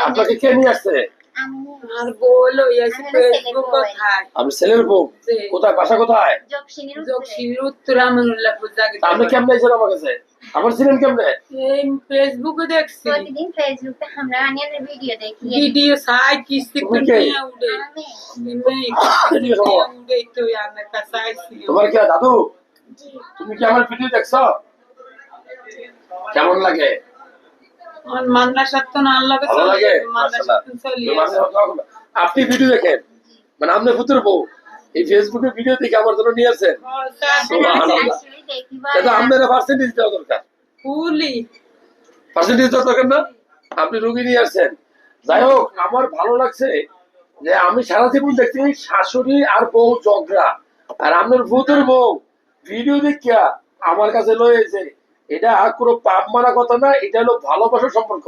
আপনাকে কে নিয়ে আসছে? আর বলো এসে ফেসবুক কোথায়? আমি ছেলের বউ। কোথায় বাসা কোথায়? জগসির উত্তর আমানুল্লাহপুর জায়গা। আপনি কেমনে এসেছেন আমার কাছে? আমার ছিলেন কেমনে? এই ফেসবুকে দেখছি। প্রতিদিন ফেসবুকে আমরা আনিয়ানের ভিডিও দেখি। ভিডিও সাই কিস্তি তুমি কে? নিয়ে উড়ে। উড়ে তো আমার কাছে আইছি। তোমার কি দাদু? তুমি কি আমার ভিডিও দেখছো? কেমন লাগে? আমার মাদ্রাসার তো না আল্লাহ ভালো লাগে? মাদ্রাসা চলি। আপনি ভিডিও দেখেন, মানে আপনার পুত্র বউ এই ফেসবুকে ভিডিও দেখে আমার জন্য নিয়ে আসছেন। দাদা আপনারা পার্সেন্টেজ দেওয়া দরকার। ফুলি পার্সেন্টেজ দেওয়া দরকার না? আপনি রুগী নিয়ে আসছেন। যাই হোক, আমার ভালো লাগছে যে আমি সারা জীবন দেখছি শাশুড়ি আর বউ ঝগড়া, আর আপনার ভূতের বউ ভিডিও দেখিয়া আমার কাছে লয়েছে। এটা কোনো পাপ মারা কথা না, এটা হলো ভালোবাসার সম্পর্ক।